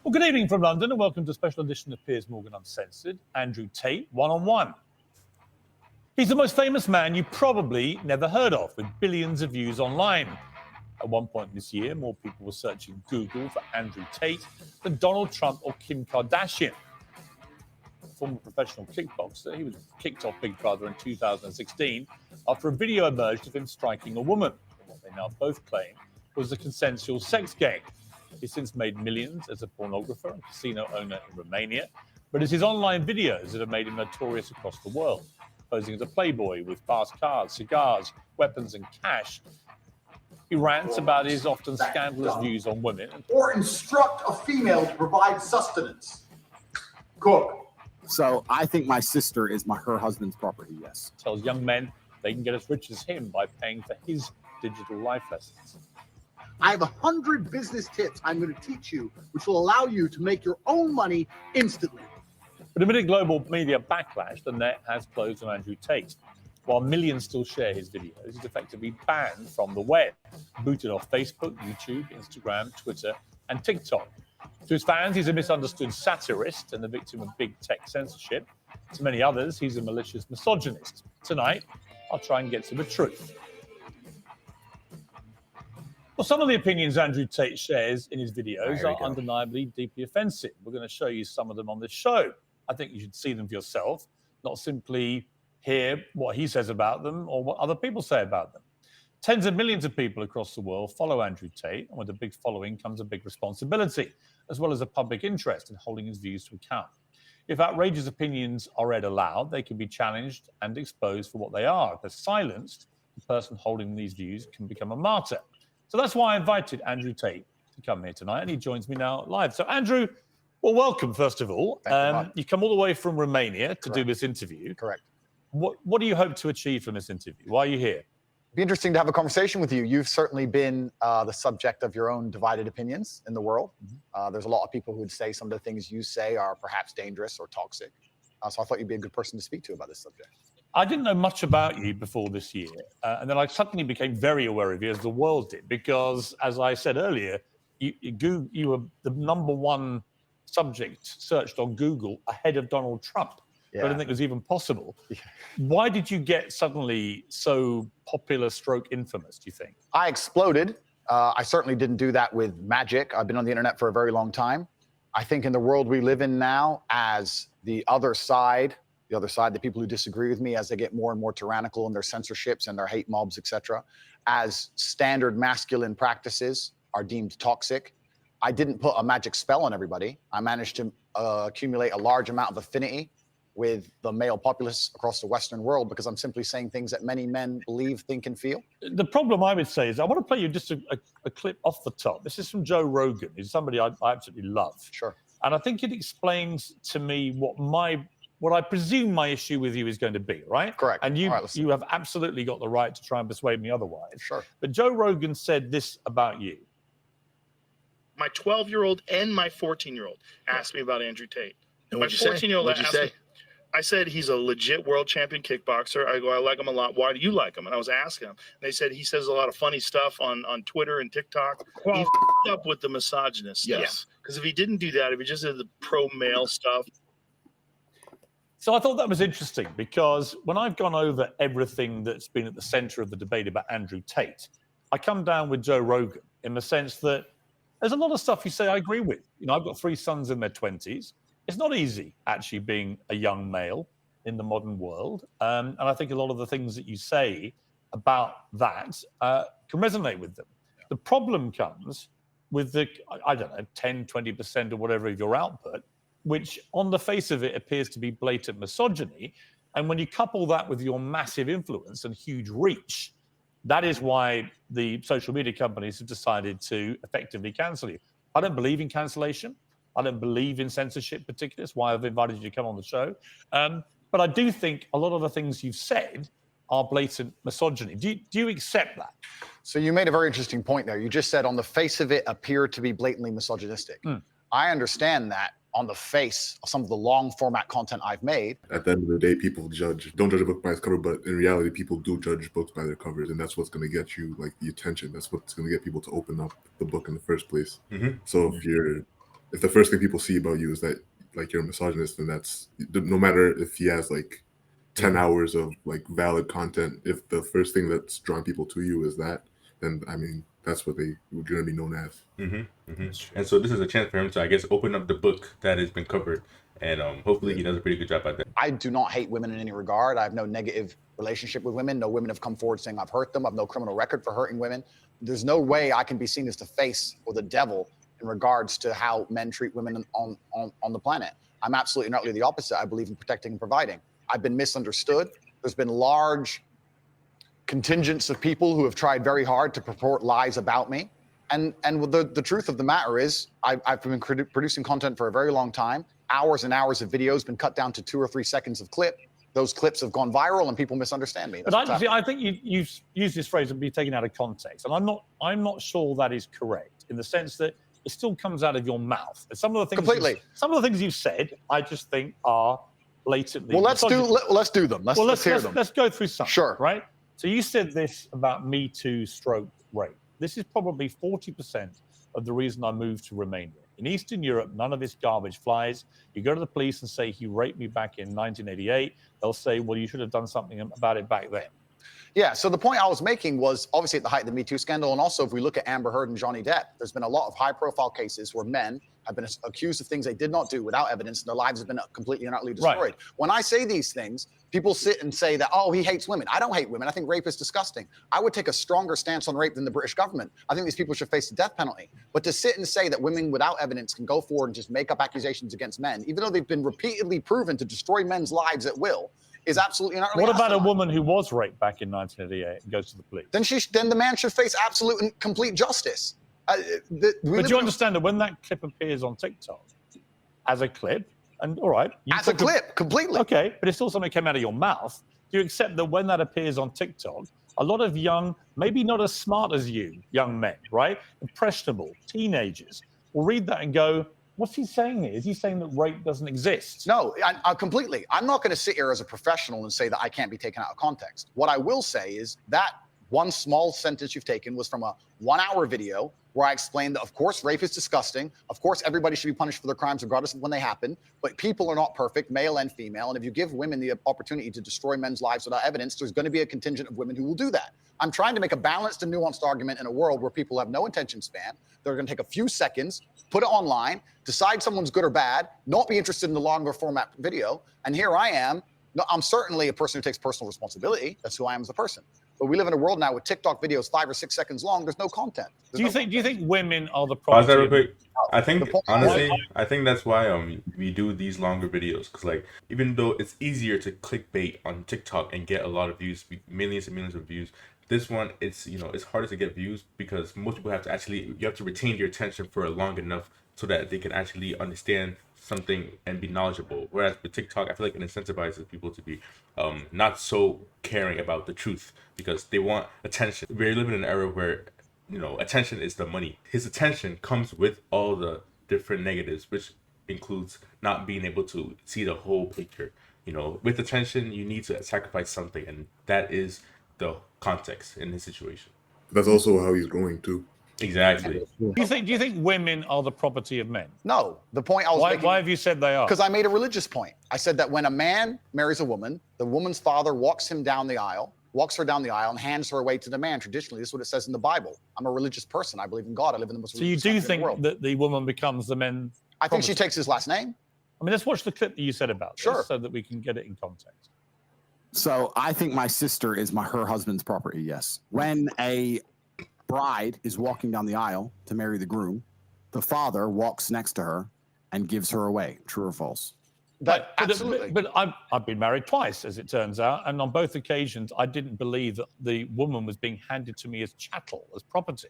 Well, good evening from London and welcome to a special edition of Piers Morgan Uncensored. Andrew Tate, one-on-one. He's the most famous man you probably never heard of, with billions of views online. At one point this year, more people were searching Google for Andrew Tate than Donald Trump or Kim Kardashian. Former professional kickboxer, he was kicked off Big Brother in 2016 after a video emerged of him striking a woman, what they now both claim was a consensual sex game. He's since made millions as a pornographer and casino owner in Romania, but it's his online videos that have made him notorious across the world, posing as a playboy with fast cars, cigars, weapons and cash. He rants about his often scandalous views on women. Or instruct a female to provide sustenance. Cook. So I think my sister is her husband's property, yes. Tells young men they can get as rich as him by paying for his digital life lessons. I have 100 business tips I'm going to teach you, which will allow you to make your own money instantly. But amid a global media backlash, the net has closed on Andrew Tate. While millions still share his videos, he's effectively banned from the web, booted off Facebook, YouTube, Instagram, Twitter, and TikTok. To his fans, he's a misunderstood satirist and the victim of big tech censorship. To many others, he's a malicious misogynist. Tonight, I'll try and get to the truth. Well, some of the opinions Andrew Tate shares in his videos are undeniably deeply offensive. We're going to show you some of them on this show. I think you should see them for yourself, not simply hear what he says about them or what other people say about them. Tens of millions of people across the world follow Andrew Tate, and with a big following comes a big responsibility, as well as a public interest in holding his views to account. If outrageous opinions are read aloud, they can be challenged and exposed for what they are. If they're silenced, the person holding these views can become a martyr. So that's why I invited Andrew Tate to come here tonight, and he joins me now live. So Andrew, well, welcome, first of all. You come all the way from Romania to do this interview. Correct. What do you hope to achieve from this interview? Why are you here? It'd be interesting to have a conversation with you. You've certainly been the subject of your own divided opinions in the world. There's a lot of people who would say some of the things you say are perhaps dangerous or toxic. So I thought you'd be a good person to speak to about this subject. I didn't know much about you before this year. And then I suddenly became very aware of you, as the world did, because, as I said earlier, you were the #1 subject searched on Google ahead of Donald Trump. Yeah. I didn't think it was even possible. Yeah. Why did you get suddenly so popular / infamous, do you think? I exploded. I certainly didn't do that with magic. I've been on the internet for a very long time. I think in the world we live in now, as the other side, the people who disagree with me, as they get more and more tyrannical in their censorships and their hate mobs, etc., as standard masculine practices are deemed toxic, I didn't put a magic spell on everybody. I managed to accumulate a large amount of affinity with the male populace across the Western world because I'm simply saying things that many men believe, think, and feel. The problem I would say is I want to play you just a clip off the top. This is from Joe Rogan, who's somebody I absolutely love. Sure. And I think it explains to me what I presume my issue with you is going to be, right? Correct. And you have absolutely got the right to try and persuade me otherwise. Sure. But Joe Rogan said this about you. My 12-year-old and my 14-year-old asked me about Andrew Tate. And my 14-year-old asked me, I said, he's a legit world champion kickboxer. I go, I like him a lot. Why do you like him? And I was asking him. And they said he says a lot of funny stuff on Twitter and TikTok. He f***ed up with the misogynist stuff. Yes. Because if he didn't do that, if he just did the pro-male stuff. So I thought that was interesting because when I've gone over everything that's been at the center of the debate about Andrew Tate, I come down with Joe Rogan in the sense that there's a lot of stuff you say I agree with. You know, I've got 3 sons in their 20s. It's not easy, actually, being a young male in the modern world. And I think a lot of the things that you say about that can resonate with them. The problem comes with the, I don't know, 10, 20% or whatever of your output, which on the face of it appears to be blatant misogyny. And when you couple that with your massive influence and huge reach, that is why the social media companies have decided to effectively cancel you. I don't believe in cancellation. I don't believe in censorship particularly. That's why I've invited you to come on the show. But I do think a lot of the things you've said are blatant misogyny. Do you accept that? So you made a very interesting point there. You just said on the face of it appear to be blatantly misogynistic. I understand that on the face of some of the long format content I've made. At the end of the day, people don't judge a book by its cover, but in reality, people do judge books by their covers, and that's what's going to get you like the attention. That's what's going to get people to open up the book in the first place. So if you're if the first thing people see about you is that like you're a misogynist, then that's no matter if he has like 10 hours of like valid content. If the first thing that's drawing people to you is that, then I mean that's what they're going to be known as. And so this is a chance for him to, I guess, open up the book that has been covered, and hopefully he does a pretty good job at that. I do not hate women in any regard. I have no negative relationship with women. No women have come forward saying I've hurt them. I have no criminal record for hurting women. There's no way I can be seen as the face or the devil in regards to how men treat women on the planet. I'm absolutely and utterly the opposite. I believe in protecting and providing. I've been misunderstood. There's been large contingents of people who have tried very hard to purport lies about me. And the truth of the matter is I've been producing content for a very long time. Hours and hours of videos been cut down to 2 or 3 seconds of clip. Those clips have gone viral and people misunderstand me. But I think you've used this phrase and be taken out of context. And I'm not sure that is correct in the sense that it still comes out of your mouth. And some of the things you've said, I just think are blatantly. Well, let's do them. Let's hear them. Let's go through some. Sure. Right. So you said this about Me Too / rape. This is probably 40% of the reason I moved to Romania. In Eastern Europe, none of this garbage flies. You go to the police and say he raped me back in 1988. They'll say, well, you should have done something about it back then. Yeah, so the point I was making was obviously at the height of the Me Too scandal, and also if we look at Amber Heard and Johnny Depp, there's been a lot of high-profile cases where men have been accused of things they did not do without evidence, and their lives have been completely and utterly destroyed. Right. When I say these things, people sit and say that, oh, he hates women. I don't hate women. I think rape is disgusting. I would take a stronger stance on rape than the British government. I think these people should face the death penalty. But to sit and say that women without evidence can go forward and just make up accusations against men, even though they've been repeatedly proven to destroy men's lives at will, is absolutely and utterly. What about a woman who was raped back in 1988 and goes to the police? Then the man should face absolute and complete justice. But you understand that when that clip appears on TikTok as a clip, and all right, completely. Okay, but it's still something that came out of your mouth. Do you accept that when that appears on TikTok, a lot of young, maybe not as smart as you, young men, right, impressionable teenagers, will read that and go, what's he saying here? Is he saying that rape doesn't exist? No, I completely. I'm not going to sit here as a professional and say that I can't be taken out of context. What I will say is that one small sentence you've taken was from a 1-hour video where I explained that, of course, rape is disgusting. Of course, everybody should be punished for their crimes regardless of when they happen. But people are not perfect, male and female. And if you give women the opportunity to destroy men's lives without evidence, there's going to be a contingent of women who will do that. I'm trying to make a balanced and nuanced argument in a world where people have no attention span. They're going to take a few seconds, put it online, decide someone's good or bad, not be interested in the longer format video. And here I am. No, I'm certainly a person who takes personal responsibility. That's who I am as a person. But we live in a world now with TikTok videos 5 or 6 seconds long. There's no content. Do you think women are the Pause that problem? real quick. I think honestly, I think that's why we do these longer videos, because like even though it's easier to clickbait on TikTok and get a lot of views, millions and millions of views, this one it's it's harder to get views because most people have to you have to retain your attention for long enough so that they can actually understand something and be knowledgeable. Whereas with TikTok, I feel like it incentivizes people to be not so caring about the truth because they want attention. We're living in an era where attention is the money. His attention comes with all the different negatives, which includes not being able to see the whole picture. With attention, you need to sacrifice something, and that is the context in this situation. That's also how he's growing too. Exactly. Do you think women are the property of men? No. The point I was making. Why have you said they are? Because I made a religious point. I said that when a man marries a woman, the woman's father walks her down the aisle, and hands her away to the man. Traditionally, this is what it says in the Bible. I'm a religious person. I believe in God. I live in the most religious country in the world. So you do think that the woman becomes the man? I think she takes his last name. I mean, let's watch the clip that you said about this so that we can get it in context. So I think my sister is her husband's property, yes. When a bride is walking down the aisle to marry the groom, the father walks next to her and gives her away. True or false? Absolutely. But I've been married twice, as it turns out, and on both occasions, I didn't believe that the woman was being handed to me as chattel, as property.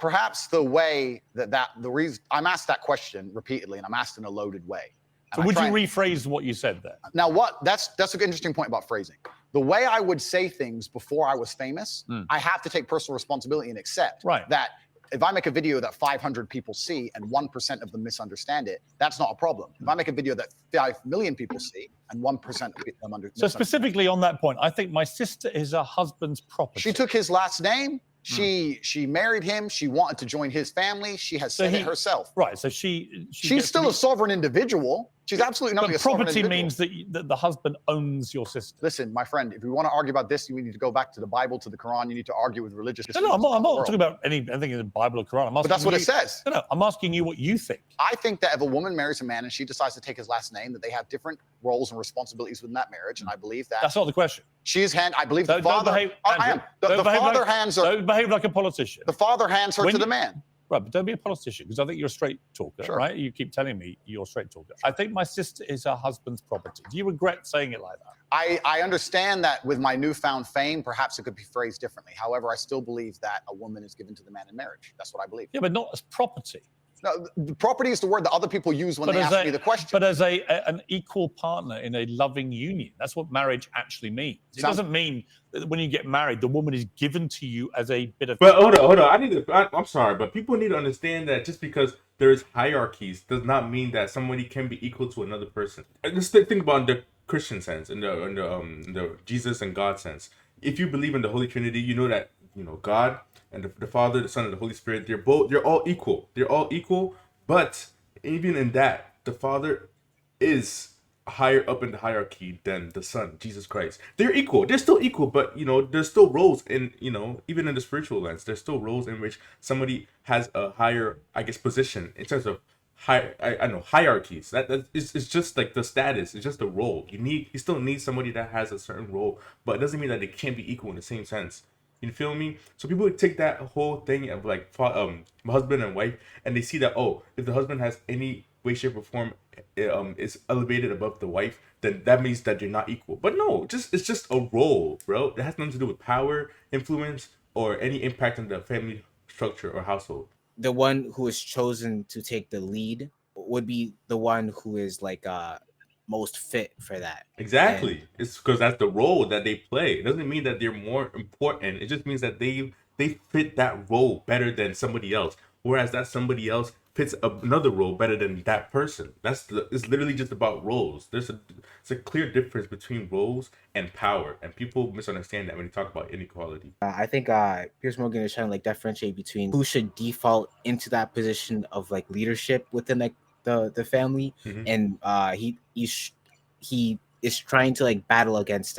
Perhaps the way the reason I'm asked that question repeatedly, and I'm asked in a loaded way. So would you rephrase what you said there? Now, that's an interesting point about phrasing. The way I would say things before I was famous, I have to take personal responsibility and accept that if I make a video that 500 people see and 1% of them misunderstand it, that's not a problem. If I make a video that 5 million people see and 1% of them understand. So specifically on that point, I think my sister is her husband's property. She took his last name. She married him. She wanted to join his family. She has said it herself. Right. So she's still a sovereign individual. She's absolutely not a sovereign individual. Property means that the husband owns your sister. Listen, my friend, if we want to argue about this, you need to go back to the Bible, to the Quran. You need to argue with religious. No, I'm not talking about anything in the Bible or Quran. But that's what it says. No, I'm asking you what you think. I think that if a woman marries a man and she decides to take his last name, that they have different roles and responsibilities within that marriage. And I believe that. That's not the question. I believe the father. I am. The father hands her. Don't behave like a politician. The father hands her to the man. Right, but don't be a politician, because I think you're a straight talker, Sure. right? You keep telling me you're a straight talker. I think my sister is her husband's property. Do you regret saying it like that? I understand that with my newfound fame, perhaps it could be phrased differently. However, I still believe that a woman is given to the man in marriage. That's what I believe. Yeah, but not as property. No, the property is the word that other people use when they ask me the question. But as an equal partner in a loving union. That's what marriage actually means. It doesn't mean that when you get married, the woman is given to you as a bit of... But hold on. I'm sorry, but people need to understand that just because there's hierarchies does not mean that somebody can be equal to another person. And just think about the Christian sense, in the Jesus and God sense. If you believe in the Holy Trinity, you know that God and the Father, the Son, and the Holy Spirit, they're all equal. They're all equal, but even in that, the Father is higher up in the hierarchy than the Son, Jesus Christ. They're equal. They're still equal, but there's still roles in even in the spiritual lens. There's still roles in which somebody has a higher, I guess, position in terms of hierarchies. That is just like the status. It's just the role. You still need somebody that has a certain role, but it doesn't mean that they can't be equal in the same sense. You feel me? So people would take that whole thing of like husband and wife, and they see that, if the husband has any way, shape, or form is elevated above the wife, then that means that you're not equal. But no, it's just a role, bro. It has nothing to do with power, influence, or any impact on the family structure or household. The one who is chosen to take the lead would be the one who is like most fit for that. Exactly. And it's because that's the role that they play. It doesn't mean that they're more important. It just means that they fit that role better than somebody else, whereas that somebody else fits another role better than that person. It's literally just about roles. It's a clear difference between roles and power, and people misunderstand that when they talk about inequality. I think Piers Morgan is trying to like differentiate between who should default into that position of like leadership within like the family, and he is trying to like battle against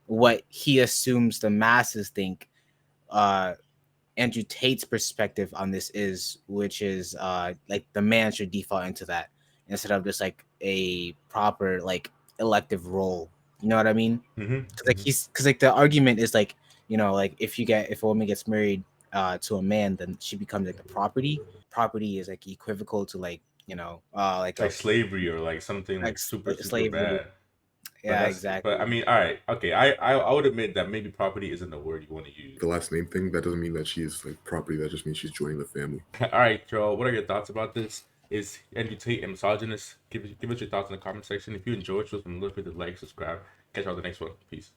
what he assumes the masses think Andrew Tate's perspective on this is, which is like the man should default into that instead of just like a proper like elective role. You know what I mean? Like because like the argument is like like if a woman gets married to a man, then she becomes like the property. Property is like equivocal to like like slavery or like something like super slavery. Bad. Yeah, exactly. But I mean, all right, okay. I would admit that maybe property isn't the word you want to use. The last name thing, that doesn't mean that she's like property. That just means she's joining the family. All right, Joe. What are your thoughts about this? Is Andrew Tate a misogynist? Give us your thoughts in the comment section. If you enjoyed, show some love, hit the like, subscribe. Catch you on the next one. Peace.